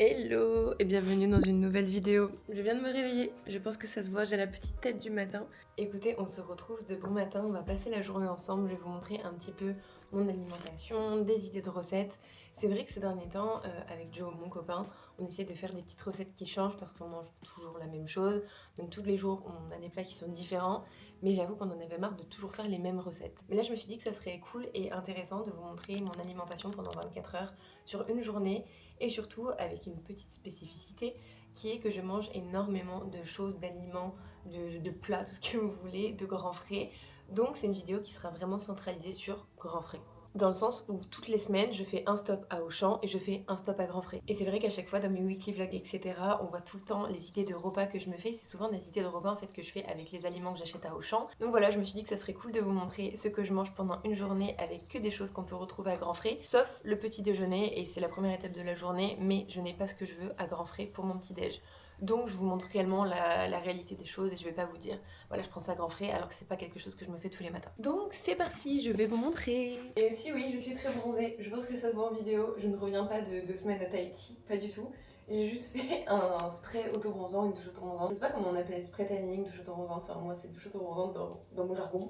Hello et bienvenue dans une nouvelle vidéo. Je viens de me réveiller, je pense que ça se voit, j'ai la petite tête du matin. Écoutez, on se retrouve de bon matin, on va passer la journée ensemble, je vais vous montrer un petit peu mon alimentation, des idées de recettes. C'est vrai que ces derniers temps, avec Joe, mon copain, on essaie de faire des petites recettes qui changent parce qu'on mange toujours la même chose. Donc tous les jours, on a des plats qui sont différents, mais j'avoue qu'on en avait marre de toujours faire les mêmes recettes. Mais là, je me suis dit que ça serait cool et intéressant de vous montrer mon alimentation pendant 24 heures sur une journée et surtout avec une petite spécificité qui est que je mange énormément de choses, d'aliments, de plats, tout ce que vous voulez, de grands frais. Donc c'est une vidéo qui sera vraiment centralisée sur grands frais. Dans le sens où toutes les semaines, je fais un stop à Auchan et je fais un stop à grands frais. Et c'est vrai qu'à chaque fois dans mes weekly vlogs, etc., on voit tout le temps les idées de repas que je me fais. C'est souvent des idées de repas en fait que je fais avec les aliments que j'achète à Auchan. Donc voilà, je me suis dit que ça serait cool de vous montrer ce que je mange pendant une journée avec que des choses qu'on peut retrouver à grands frais. Sauf le petit déjeuner et c'est la première étape de la journée, mais je n'ai pas ce que je veux à grands frais pour mon petit déj. Donc je vous montre réellement la réalité des choses et je vais pas vous dire voilà je prends ça à grands frais alors que c'est pas quelque chose que je me fais tous les matins. Donc c'est parti, je vais vous montrer. Et si oui, je suis très bronzée, je pense que ça se voit en vidéo, je ne reviens pas de 2 semaines à Tahiti, pas du tout. J'ai juste fait un spray auto-bronzant, une douche auto-bronzante. Je sais pas comment on appelle, spray tanning, douche auto-bronzante, enfin moi c'est douche auto-bronzante dans mon jargon.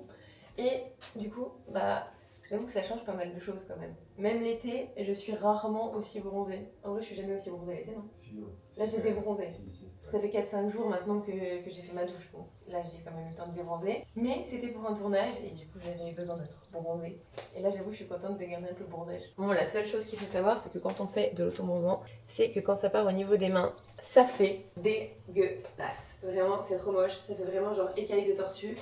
Et du coup, j'avoue que ça change pas mal de choses quand même. Même l'été, je suis rarement aussi bronzée. En vrai, je suis jamais aussi bronzée l'été, non? Là, j'ai débronzé. Ça fait 4-5 jours maintenant que j'ai fait ma douche. Bon, là, j'ai quand même eu le temps de débronzer. Mais c'était pour un tournage et du coup, j'avais besoin d'être bronzée. Et là, j'avoue, je suis contente de garder un peu le bronzage. Bon, la seule chose qu'il faut savoir, c'est que quand on fait de l'auto-bronzant, c'est que quand ça part au niveau des mains, ça fait dégueulasse. Vraiment, c'est trop moche. Ça fait vraiment genre écaille de tortue.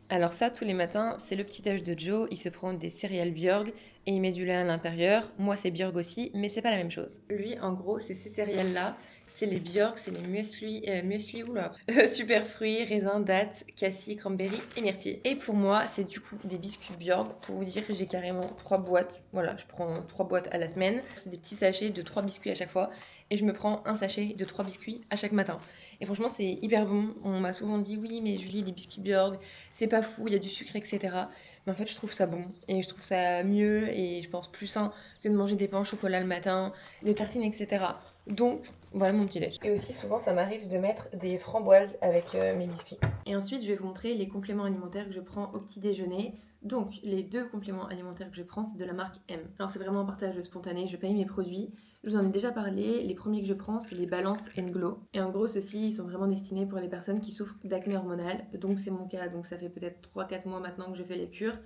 Alors ça, tous les matins, c'est le petit âge de Joe. Il se prend des céréales Björg et il met du lait à l'intérieur. Moi, c'est Björg aussi, mais c'est pas la même chose. Lui, en gros, c'est ces céréales-là. C'est les Björg, c'est les muesli, oula, super fruits, raisins, dattes, cassis, cranberry et myrtille. Et pour moi, c'est du coup des biscuits Björg. Pour vous dire, j'ai carrément 3 boîtes. Voilà, je prends 3 boîtes à la semaine. C'est des petits sachets de 3 biscuits à chaque fois. Et je me prends un sachet de 3 biscuits à chaque matin. Et franchement, c'est hyper bon. On m'a souvent dit, oui, mais Julie, les biscuits Björg, c'est pas fou, il y a du sucre, etc. Mais en fait, je trouve ça bon et je trouve ça mieux et je pense plus sain que de manger des pains au chocolat le matin, des tartines, etc. Donc, voilà mon petit déj. Et aussi, souvent, ça m'arrive de mettre des framboises avec mes biscuits. Et ensuite, je vais vous montrer les compléments alimentaires que je prends au petit déjeuner. Donc, les 2 compléments alimentaires que je prends, c'est de la marque M. Alors, c'est vraiment un partage spontané, je paye mes produits. Je vous en ai déjà parlé, les premiers que je prends, c'est les Balance Glow. Et en gros, ceux-ci, ils sont vraiment destinés pour les personnes qui souffrent d'acné hormonal. Donc c'est mon cas, donc ça fait peut-être 3-4 mois maintenant que je fais les cures.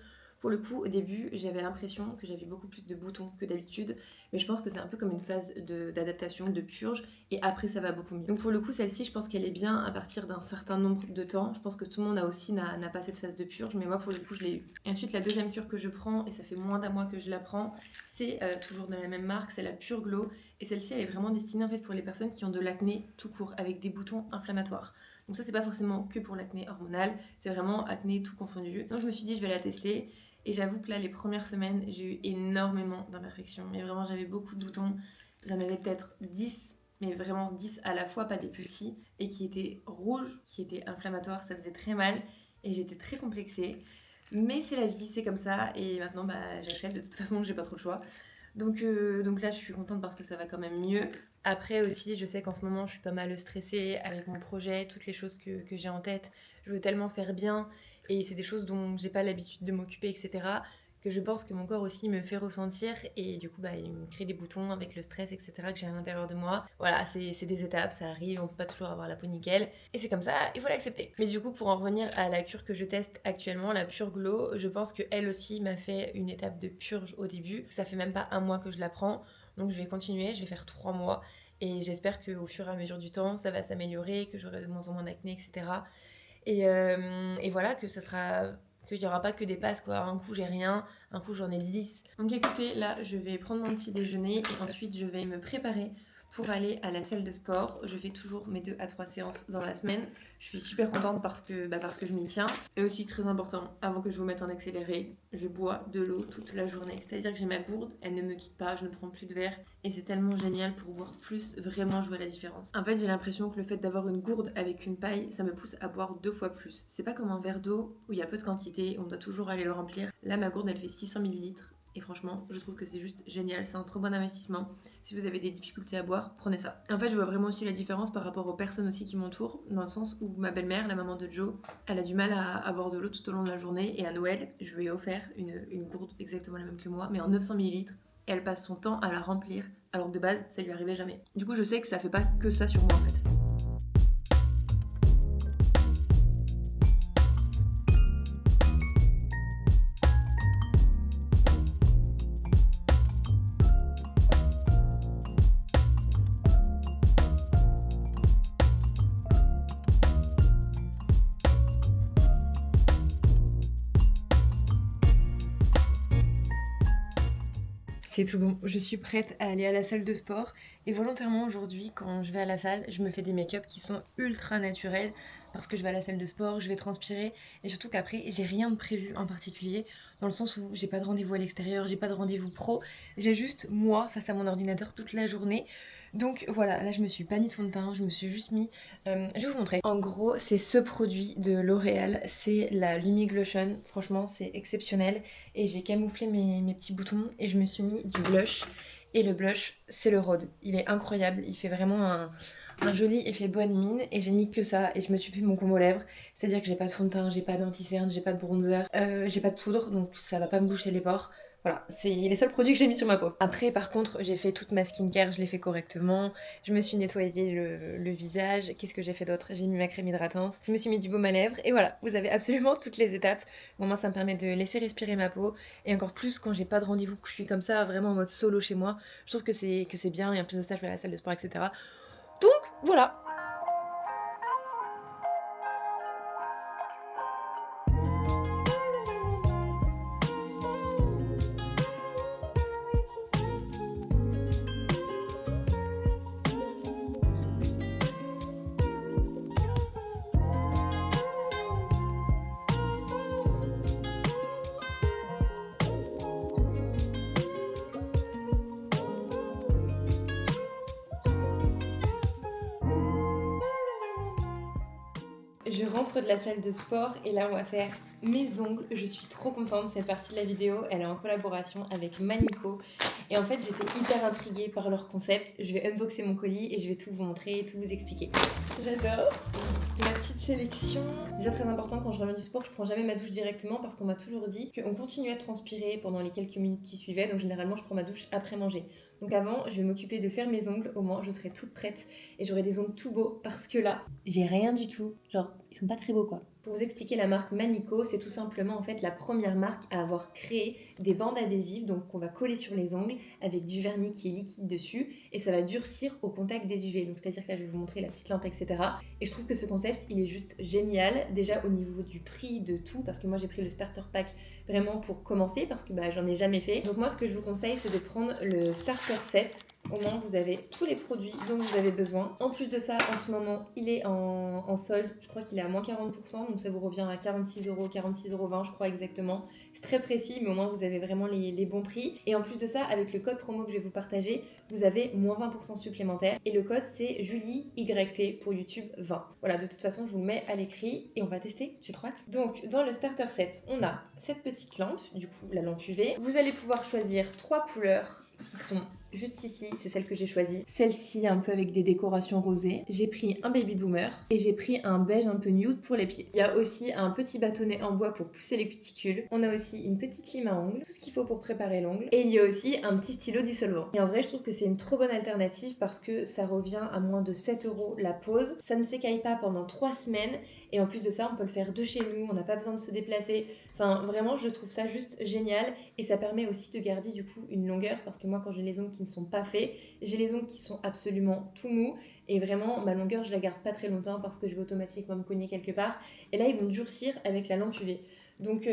Pour le coup, au début, j'avais l'impression que j'avais beaucoup plus de boutons que d'habitude, mais je pense que c'est un peu comme une phase d'adaptation, de purge, et après ça va beaucoup mieux. Donc pour le coup, celle-ci, je pense qu'elle est bien à partir d'un certain nombre de temps. Je pense que tout le monde n'a pas cette phase de purge, mais moi pour le coup, je l'ai eu. Et ensuite, la deuxième cure que je prends, et ça fait moins d'un mois que je la prends, c'est toujours de la même marque, c'est la Pure Glow, et celle-ci, elle est vraiment destinée en fait pour les personnes qui ont de l'acné tout court, avec des boutons inflammatoires. Donc ça, c'est pas forcément que pour l'acné hormonal, c'est vraiment acné tout confondu. Donc je me suis dit, je vais la tester. Et j'avoue que là, les premières semaines, j'ai eu énormément d'imperfections. Mais vraiment, j'avais beaucoup de boutons. J'en avais peut-être 10, mais vraiment 10 à la fois, pas des petits, et qui étaient rouges, qui étaient inflammatoires. Ça faisait très mal et j'étais très complexée. Mais c'est la vie, c'est comme ça. Et maintenant, j'accepte. De toute façon, j'ai pas trop le choix. Donc là, je suis contente parce que ça va quand même mieux. Après aussi, je sais qu'en ce moment, je suis pas mal stressée avec mon projet, toutes les choses que j'ai en tête. Je veux tellement faire bien et c'est des choses dont j'ai pas l'habitude de m'occuper, etc. que je pense que mon corps aussi me fait ressentir et du coup, il me crée des boutons avec le stress, etc. que j'ai à l'intérieur de moi. Voilà, c'est des étapes, ça arrive, on peut pas toujours avoir la peau nickel et c'est comme ça, il faut l'accepter. Mais du coup, pour en revenir à la cure que je teste actuellement, la Pure Glow, je pense qu'elle aussi m'a fait une étape de purge au début. Ça fait même pas un mois que je la prends, donc je vais continuer, je vais faire 3 mois et j'espère qu'au fur et à mesure du temps, ça va s'améliorer, que j'aurai de moins en moins d'acné, etc. Et voilà, que ça sera qu'il n'y aura pas que des passes quoi. Un coup j'ai rien, un coup j'en ai 10. Donc écoutez, là je vais prendre mon petit déjeuner et ensuite je vais me préparer pour aller à la salle de sport. Je fais toujours mes 2 à 3 séances dans la semaine. Je suis super contente parce que je m'y tiens. Et aussi très important, avant que je vous mette en accéléré, je bois de l'eau toute la journée. C'est-à-dire que j'ai ma gourde, elle ne me quitte pas, je ne prends plus de verre. Et c'est tellement génial pour boire plus, vraiment je vois la différence. En fait j'ai l'impression que le fait d'avoir une gourde avec une paille, ça me pousse à boire 2 fois plus. C'est pas comme un verre d'eau où il y a peu de quantité, on doit toujours aller le remplir. Là ma gourde elle fait 600 ml Et franchement, je trouve que c'est juste génial, c'est un trop bon investissement. Si vous avez des difficultés à boire, prenez ça. Et en fait, je vois vraiment aussi la différence par rapport aux personnes aussi qui m'entourent, dans le sens où ma belle-mère, la maman de Joe, elle a du mal à boire de l'eau tout au long de la journée. Et à Noël, je lui ai offert une gourde exactement la même que moi, mais en 900 millilitres. Et elle passe son temps à la remplir, alors que de base, ça lui arrivait jamais. Du coup, je sais que ça fait pas que ça sur moi en fait. C'est tout bon, je suis prête à aller à la salle de sport et volontairement aujourd'hui quand je vais à la salle, je me fais des make-up qui sont ultra naturels parce que je vais à la salle de sport, je vais transpirer et surtout qu'après j'ai rien de prévu en particulier dans le sens où j'ai pas de rendez-vous à l'extérieur, j'ai pas de rendez-vous pro, j'ai juste moi face à mon ordinateur toute la journée. Donc voilà, là je me suis pas mis de fond de teint, je me suis juste mis... je vais vous montrer. En gros, c'est ce produit de L'Oréal, c'est la Lumi Glotion. Franchement, c'est exceptionnel. Et j'ai camouflé mes petits boutons et je me suis mis du blush. Et le blush, c'est le Rhode. Il est incroyable, il fait vraiment un joli effet bonne mine. Et j'ai mis que ça et je me suis fait mon combo lèvres. C'est-à-dire que j'ai pas de fond de teint, j'ai pas d'anti-cerne, j'ai pas de bronzer, j'ai pas de poudre, donc ça va pas me boucher les pores. Voilà, c'est les seuls produits que j'ai mis sur ma peau. Après, par contre, j'ai fait toute ma skincare, je l'ai fait correctement. Je me suis nettoyé le visage. Qu'est-ce que j'ai fait d'autre? J'ai mis ma crème hydratante. Je me suis mis du baume à lèvres. Et voilà, vous avez absolument toutes les étapes. Bon, moi, ça me permet de laisser respirer ma peau. Et encore plus quand j'ai pas de rendez-vous, que je suis comme ça, vraiment en mode solo chez moi. Je trouve que c'est bien. Et en plus de ça, je vais à la salle de sport, etc. Donc, voilà. Je rentre de la salle de sport et là on va faire mes ongles. Je suis trop contente, cette partie de la vidéo, elle est en collaboration avec Manico. Et en fait j'étais hyper intriguée par leur concept. Je vais unboxer mon colis et je vais tout vous montrer et tout vous expliquer. J'adore ma petite sélection. Déjà très important, quand je reviens du sport, je prends jamais ma douche directement parce qu'on m'a toujours dit qu'on continuait à transpirer pendant les quelques minutes qui suivaient. Donc généralement je prends ma douche après manger. Donc avant, je vais m'occuper de faire mes ongles, au moins je serai toute prête et j'aurai des ongles tout beaux parce que là, j'ai rien du tout. Genre, ils sont pas très beaux quoi. Pour vous expliquer la marque Manico, c'est tout simplement en fait la première marque à avoir créé des bandes adhésives donc qu'on va coller sur les ongles avec du vernis qui est liquide dessus et ça va durcir au contact des UV. Donc c'est-à-dire que là je vais vous montrer la petite lampe etc. Et je trouve que ce concept il est juste génial déjà au niveau du prix de tout parce que moi j'ai pris le starter pack vraiment pour commencer parce que j'en ai jamais fait. Donc moi ce que je vous conseille c'est de prendre le starter set. Au moins vous avez tous les produits dont vous avez besoin. En plus de ça en ce moment il est en solde, je crois qu'il est à moins 40%, donc ça vous revient à 46 €, 46,20 € je crois exactement. C'est très précis mais au moins vous avez vraiment les bons prix. Et en plus de ça avec le code promo que je vais vous partager, vous avez moins 20% supplémentaire. Et le code c'est JulieYT pour YouTube 20. Voilà, de toute façon je vous le mets à l'écrit et on va tester, j'ai trop hâte. Donc dans le starter set on a cette petite lampe, du coup la lampe UV. Vous allez pouvoir choisir 3 couleurs qui sont juste ici, c'est celle que j'ai choisie. Celle-ci un peu avec des décorations rosées. J'ai pris un baby boomer et j'ai pris un beige un peu nude pour les pieds. Il y a aussi un petit bâtonnet en bois pour pousser les cuticules. On a aussi une petite lime à ongles, tout ce qu'il faut pour préparer l'ongle. Et il y a aussi un petit stylo dissolvant. Et en vrai je trouve que c'est une trop bonne alternative parce que ça revient à moins de 7 € la pause. Ça ne s'écaille pas pendant 3 semaines. Et en plus de ça, on peut le faire de chez nous, on n'a pas besoin de se déplacer. Enfin, vraiment, je trouve ça juste génial. Et ça permet aussi de garder du coup une longueur. Parce que moi, quand j'ai les ongles qui ne sont pas faits, j'ai les ongles qui sont absolument tout mous. Et vraiment, ma longueur, je la garde pas très longtemps parce que je vais automatiquement me cogner quelque part. Et là, ils vont durcir avec la lampe UV. Donc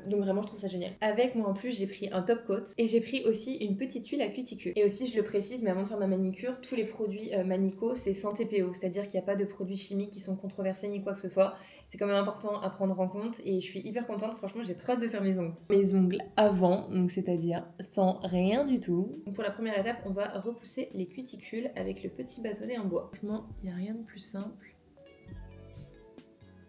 vraiment je trouve ça génial. Avec moi en plus j'ai pris un top coat et j'ai pris aussi une petite huile à cuticule. Et aussi je le précise mais avant de faire ma manicure, tous les produits Manico c'est sans TPO, c'est-à-dire qu'il n'y a pas de produits chimiques qui sont controversés ni quoi que ce soit. C'est quand même important à prendre en compte et je suis hyper contente, franchement j'ai trop hâte de faire mes ongles. Mes ongles avant, donc c'est-à-dire sans rien du tout. Donc pour la première étape on va repousser les cuticules avec le petit bâtonnet en bois. Franchement il n'y a rien de plus simple.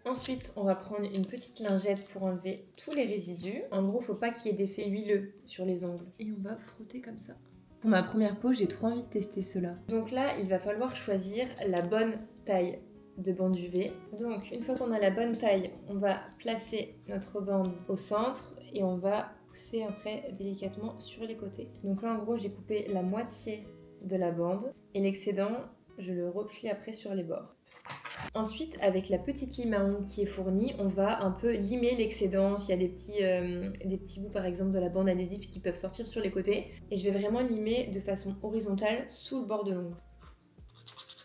Ensuite, on va prendre une petite lingette pour enlever tous les résidus. En gros, faut pas qu'il y ait d'effet huileux sur les ongles. Et on va frotter comme ça. Pour ma première peau, j'ai trop envie de tester cela. Donc là, il va falloir choisir la bonne taille de bande UV. Donc, une fois qu'on a la bonne taille, on va placer notre bande au centre et on va pousser après délicatement sur les côtés. Donc là, en gros, j'ai coupé la moitié de la bande et l'excédent, je le replie après sur les bords. Ensuite, avec la petite lime à ongles qui est fournie, on va un peu limer l'excédent, s'il y a des petits bouts par exemple de la bande adhésive qui peuvent sortir sur les côtés. Et je vais vraiment limer de façon horizontale sous le bord de l'ongle.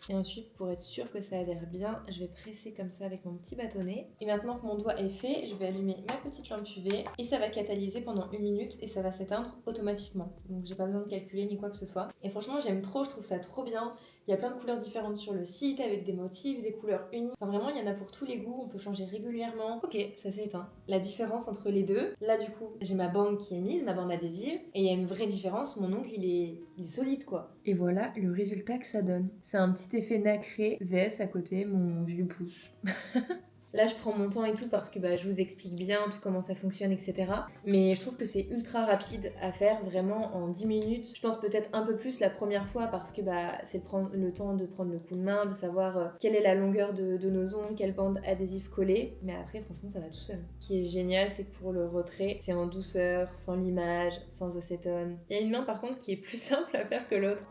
Et ensuite, pour être sûr que ça adhère bien, je vais presser comme ça avec mon petit bâtonnet. Et maintenant que mon doigt est fait, je vais allumer ma petite lampe UV et ça va catalyser pendant 1 minute et ça va s'éteindre automatiquement. Donc j'ai pas besoin de calculer ni quoi que ce soit. Et franchement, j'aime trop, je trouve ça trop bien. Il y a plein de couleurs différentes sur le site avec des motifs, des couleurs unies. Enfin vraiment, il y en a pour tous les goûts, on peut changer régulièrement. Ok, ça s'est éteint. La différence entre les deux, là du coup, j'ai ma bande qui est mise, ma bande adhésive, et il y a une vraie différence, mon ongle il est solide quoi. Et voilà le résultat que ça donne. C'est un petit effet nacré, vs à côté mon vieux pouce. Là, je prends mon temps et tout parce que je vous explique bien tout comment ça fonctionne, etc. Mais je trouve que c'est ultra rapide à faire, vraiment en 10 minutes. Je pense peut-être un peu plus la première fois parce que c'est le temps de prendre le coup de main, de savoir quelle est la longueur de nos ongles, quelle bande adhésive coller. Mais après, franchement, ça va tout seul. Ce qui est génial, c'est que pour le retrait, c'est en douceur, sans limage, sans acétone. Il y a une main par contre qui est plus simple à faire que l'autre.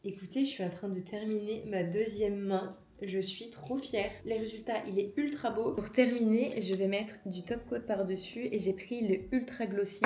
Écoutez, je suis en train de terminer ma deuxième main. Je suis trop fière. Le résultat, il est ultra beau. Pour terminer, je vais mettre du top coat par-dessus et j'ai pris le ultra glossy.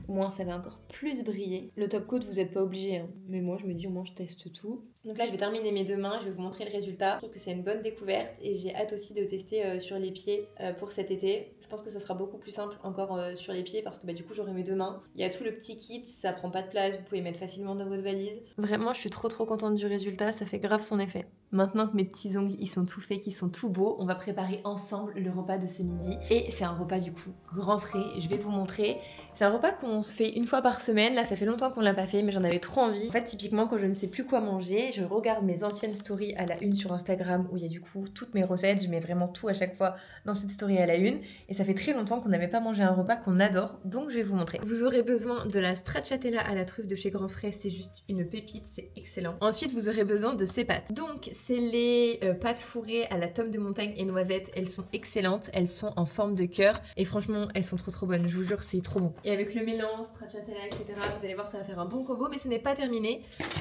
Au moins, ça va encore plus briller. Le top coat, vous n'êtes pas obligé, hein. Mais moi, je me dis, au moins, je teste tout. Donc là, je vais terminer mes 2 mains. Je vais vous montrer le résultat. Je trouve que c'est une bonne découverte et j'ai hâte aussi de tester sur les pieds pour cet été. Je pense que ça sera beaucoup plus simple encore sur les pieds parce que du coup, j'aurai mes 2 mains. Il y a tout le petit kit, ça prend pas de place. Vous pouvez mettre facilement dans votre valise. Vraiment, je suis trop contente du résultat. Ça fait grave son effet. Maintenant que mes petits ongles ils sont tout faits, qu'ils sont tout beaux, on va préparer ensemble le repas de ce midi. Et c'est un repas du coup grand frais, je vais vous montrer. C'est un repas qu'on se fait une fois par semaine, là ça fait longtemps qu'on l'a pas fait mais j'en avais trop envie. En fait typiquement quand je ne sais plus quoi manger, je regarde mes anciennes stories à la une sur Instagram où il y a du coup toutes mes recettes, je mets vraiment tout à chaque fois dans cette story à la une. Et ça fait très longtemps qu'on n'avait pas mangé un repas qu'on adore, donc je vais vous montrer. Vous aurez besoin de la stracciatella à la truffe de chez Grand Frais, c'est juste une pépite, c'est excellent. Ensuite vous aurez besoin de ces pâtes. Donc c'est les pâtes fourrées à la tome de montagne et noisettes. Elles sont excellentes, elles sont en forme de cœur et franchement elles sont trop bonnes, je vous jure c'est trop bon. Et avec le mélange, stracciatella, etc. vous allez voir ça va faire un bon combo, mais ce n'est pas terminé.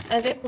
Avec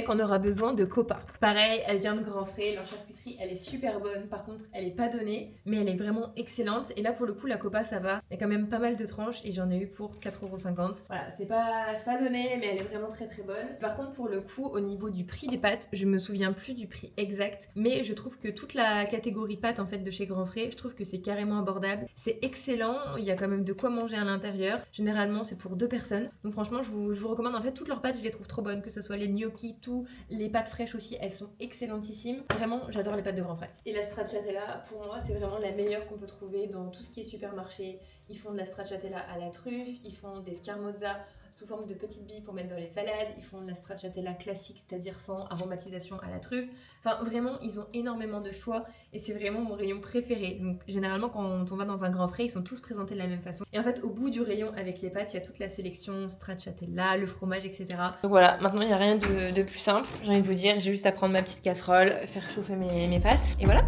on aura besoin de copa. Pareil, elle vient de Grand Frais, leur charcuterie elle est super bonne, par contre elle est pas donnée, mais elle est vraiment excellente. Et là pour le coup la copa ça va, il y a quand même pas mal de tranches et j'en ai eu pour 4,50€. Voilà, c'est pas donné, mais elle est vraiment très bonne. Par contre pour le coup au niveau du prix des pâtes, je me souviens plus du prix exact, mais je trouve que toute la catégorie pâtes en fait de chez Grand Frais, je trouve que c'est carrément abordable. C'est excellent, il y a quand même de quoi manger à l'intérieur. Généralement c'est pour 2 personnes, donc franchement je vous recommande. En fait toutes leurs pâtes je les trouve trop bonnes, que ce soit les gnocchi, tout, les pâtes fraîches aussi, elles sont excellentissimes. Vraiment j'adore les pâtes de Grand Frais. Et la stracciatella pour moi c'est vraiment la meilleure qu'on peut trouver dans tout ce qui est supermarché. Ils font de la stracciatella à la truffe, ils font des scamozza sous forme de petites billes pour mettre dans les salades, ils font de la stracciatella classique, c'est-à-dire sans aromatisation à la truffe. Enfin vraiment ils ont énormément de choix et c'est vraiment mon rayon préféré. Donc généralement quand on va dans un Grand Frais, ils sont tous présentés de la même façon. Et en fait au bout du rayon avec les pâtes, il y a toute la sélection stracciatella, le fromage, etc. Donc voilà, maintenant il n'y a rien de plus simple, j'ai envie de vous dire, j'ai juste à prendre ma petite casserole, faire chauffer mes pâtes et voilà.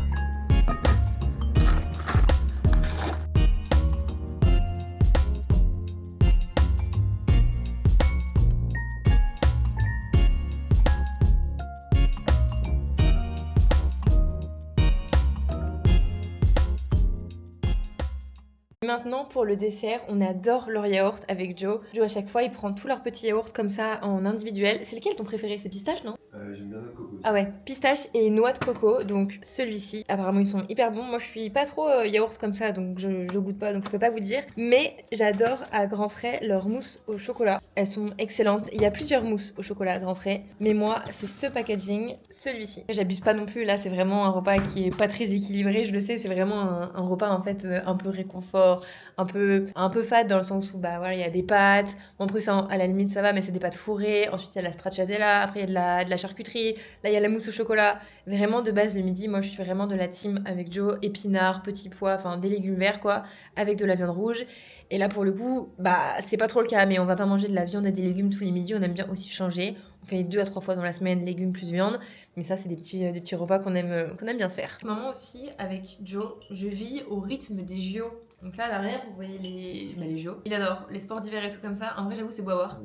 Maintenant pour le dessert, on adore leur yaourt avec Joe. Joe à chaque fois il prend tous leurs petits yaourts comme ça en individuel. C'est lequel ton préféré? C'est pistache non? J'aime bien notre coco. Ah ouais, pistache et noix de coco, donc celui-ci. Apparemment ils sont hyper bons. Moi je suis pas trop yaourt comme ça, donc je goûte pas, donc je peux pas vous dire. Mais j'adore à grands frais leurs mousses au chocolat. Elles sont excellentes. Il y a plusieurs mousses au chocolat à grands frais, mais moi c'est ce packaging, celui-ci. J'abuse pas non plus, là c'est vraiment un repas qui est pas très équilibré, je le sais, c'est vraiment un repas en fait un peu réconfort, un peu fade dans le sens où bah voilà, il y a des pâtes. Bon, après ça à la limite ça va, mais c'est des pâtes fourrées. Ensuite il y a la stracciatella, après il y a de la charcuterie. Là, il y a la mousse au chocolat. Vraiment, de base, le midi, moi, je suis vraiment de la team avec Joe, épinards, petits pois, enfin, des légumes verts, quoi, avec de la viande rouge. Et là, pour le coup, bah, c'est pas trop le cas, mais on va pas manger de la viande et des légumes tous les midis. On aime bien aussi changer. On fait 2 à 3 fois dans la semaine, légumes plus viande. Mais ça, c'est des petits repas qu'on aime bien se faire. En ce moment aussi, avec Joe, je vis au rythme des JO. Donc là, à l'arrière, vous voyez les JO. Il adore les sports d'hiver et tout comme ça. En vrai, j'avoue, c'est beau à voir.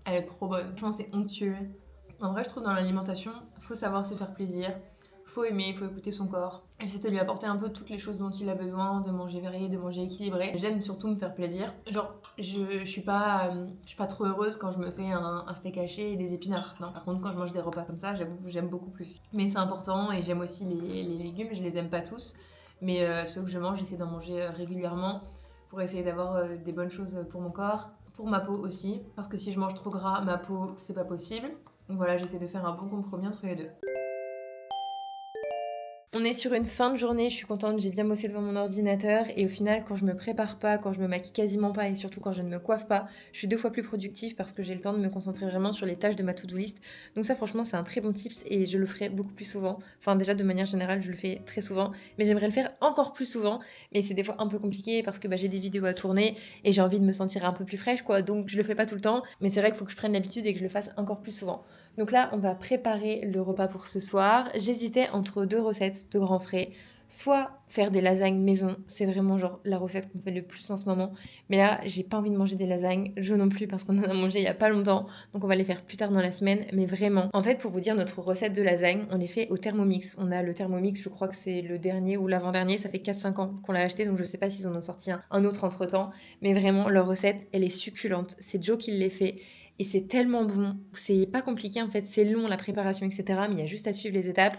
Elle est trop bonne. Franchement, c'est onctueux. En vrai, je trouve dans l'alimentation, faut savoir se faire plaisir, faut aimer, faut écouter son corps. J'essaie de lui apporter un peu toutes les choses dont il a besoin, de manger varié, de manger équilibré. J'aime surtout me faire plaisir. Genre, je suis pas trop heureuse quand je me fais un steak haché et des épinards. Non, par contre, quand je mange des repas comme ça, j'aime beaucoup plus. Mais c'est important et j'aime aussi les légumes, je les aime pas tous. Mais ceux que je mange, j'essaie d'en manger régulièrement pour essayer d'avoir des bonnes choses pour mon corps. Pour ma peau aussi, parce que si je mange trop gras, ma peau, c'est pas possible. Donc voilà, j'essaie de faire un bon compromis entre les deux. On est sur une fin de journée, je suis contente, j'ai bien bossé devant mon ordinateur et au final, quand je me prépare pas, quand je me maquille quasiment pas et surtout quand je ne me coiffe pas, je suis 2 fois plus productive parce que j'ai le temps de me concentrer vraiment sur les tâches de ma to-do list. Donc ça, franchement, c'est un très bon tips et je le ferai beaucoup plus souvent. Enfin, déjà, de manière générale, je le fais très souvent, mais j'aimerais le faire encore plus souvent. Mais c'est des fois un peu compliqué parce que bah, j'ai des vidéos à tourner et j'ai envie de me sentir un peu plus fraîche, quoi. Donc je le fais pas tout le temps, mais c'est vrai qu'il faut que je prenne l'habitude et que je le fasse encore plus souvent. Donc là, on va préparer le repas pour ce soir. J'hésitais entre 2 recettes de grands frais. Soit faire des lasagnes maison, c'est vraiment genre la recette qu'on fait le plus en ce moment. Mais là, j'ai pas envie de manger des lasagnes, je non plus parce qu'on en a mangé il y a pas longtemps. Donc on va les faire plus tard dans la semaine, mais vraiment. En fait, pour vous dire, notre recette de lasagne, on les fait au Thermomix. On a le Thermomix, je crois que c'est le dernier ou l'avant-dernier, ça fait 4-5 ans qu'on l'a acheté, donc je sais pas s'ils en ont sorti un autre entre-temps. Mais vraiment, leur recette, elle est succulente. C'est Joe qui les fait. Et c'est tellement bon, c'est pas compliqué en fait, c'est long la préparation, etc. Mais il y a juste à suivre les étapes.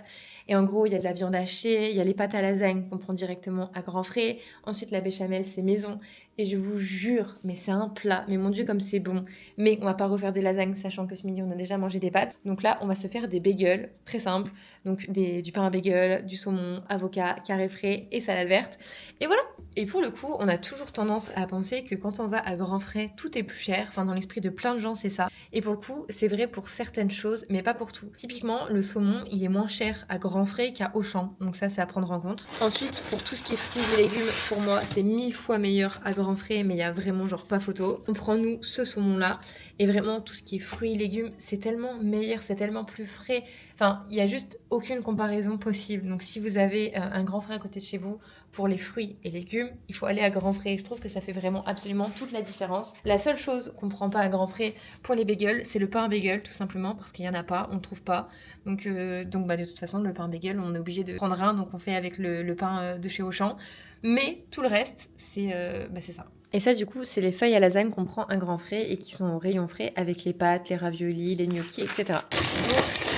Et en gros, il y a de la viande hachée, il y a les pâtes à lasagne qu'on prend directement à grands frais. Ensuite, la béchamel, c'est maison. Et je vous jure, mais c'est un plat. Mais mon Dieu, comme c'est bon. Mais on va pas refaire des lasagnes, sachant que ce midi, on a déjà mangé des pâtes. Donc là, on va se faire des bagels, très simple. Donc du pain à bagel, du saumon, avocat, carré frais et salade verte. Et voilà. Et pour le coup, on a toujours tendance à penser que quand on va à grands frais, tout est plus cher. Enfin, dans l'esprit de plein de gens, c'est ça. Et pour le coup, c'est vrai pour certaines choses, mais pas pour tout. Typiquement, le saumon, il est moins cher à grands frais qu'à Auchan. Donc ça, c'est à prendre en compte. Ensuite, pour tout ce qui est fruits et légumes, pour moi, c'est 1000 fois meilleur à grands frais, mais il y a vraiment genre pas photo. On prend nous ce saumon-là. Et vraiment, tout ce qui est fruits et légumes, c'est tellement meilleur, c'est tellement plus frais. Enfin, il n'y a juste aucune comparaison possible. Donc si vous avez un grand frais à côté de chez vous, pour les fruits et légumes, il faut aller à grands frais. Je trouve que ça fait vraiment absolument toute la différence. La seule chose qu'on prend pas à grands frais pour les bagels, c'est le pain à bagel, tout simplement, parce qu'il y en a pas, on ne trouve pas. Donc bah, de toute façon, le pain à bagel, on est obligé de prendre un, donc on fait avec le pain de chez Auchan. Mais tout le reste, c'est ça. Et ça, du coup, c'est les feuilles à lasagne qu'on prend à grands frais et qui sont au rayon frais avec les pâtes, les raviolis, les gnocchis, etc.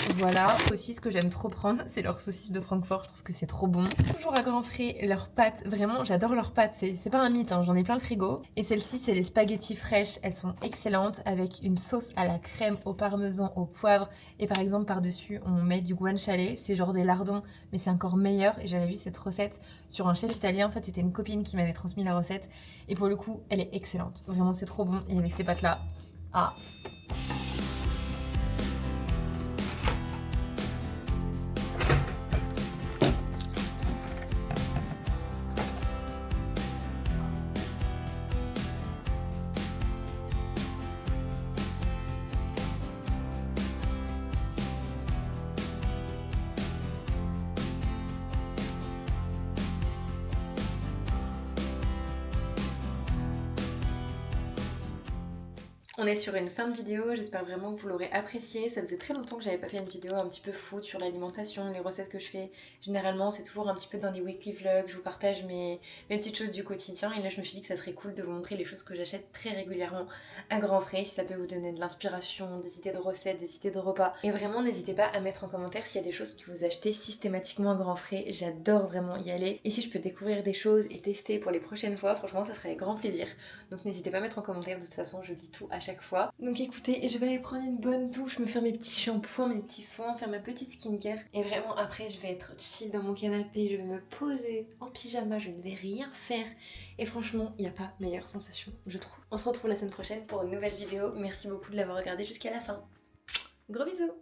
Donc, voilà. Aussi, ce que j'aime trop prendre, c'est leur saucisse de Francfort. Je trouve que c'est trop bon. Toujours à grands frais, leurs pâtes. Vraiment, j'adore leurs pâtes. C'est pas un mythe, hein. J'en ai plein le frigo. Et celle-ci, c'est les spaghettis fraîches. Elles sont excellentes avec une sauce à la crème, au parmesan, au poivre. Et par exemple, par-dessus, on met du guanciale. C'est genre des lardons, mais c'est encore meilleur. Et j'avais vu cette recette sur un chef italien. En fait, c'était une copine qui m'avait transmis la recette. Et pour le coup, elle est excellente. Vraiment, c'est trop bon. Et avec ces pâtes-là, ah. On est sur une fin de vidéo, j'espère vraiment que vous l'aurez apprécié. Ça faisait très longtemps que j'avais pas fait une vidéo un petit peu food sur l'alimentation, les recettes que je fais. Généralement c'est toujours un petit peu dans des weekly vlogs, je vous partage mes petites choses du quotidien. Et là je me suis dit que ça serait cool de vous montrer les choses que j'achète très régulièrement à grands frais. Si ça peut vous donner de l'inspiration, des idées de recettes, des idées de repas. Et vraiment n'hésitez pas à mettre en commentaire s'il y a des choses que vous achetez systématiquement à grands frais. J'adore vraiment y aller. Et si je peux découvrir des choses et tester pour les prochaines fois, franchement ça serait avec grand plaisir. Donc n'hésitez pas à mettre en commentaire, de toute façon je lis tout à chaque fois. Donc écoutez, je vais aller prendre une bonne douche, me faire mes petits shampoings, mes petits soins, faire ma petite skincare. Et vraiment après je vais être chill dans mon canapé, je vais me poser en pyjama, je ne vais rien faire. Et franchement, il n'y a pas meilleure sensation, je trouve. On se retrouve la semaine prochaine pour une nouvelle vidéo. Merci beaucoup de l'avoir regardé jusqu'à la fin. Gros bisous!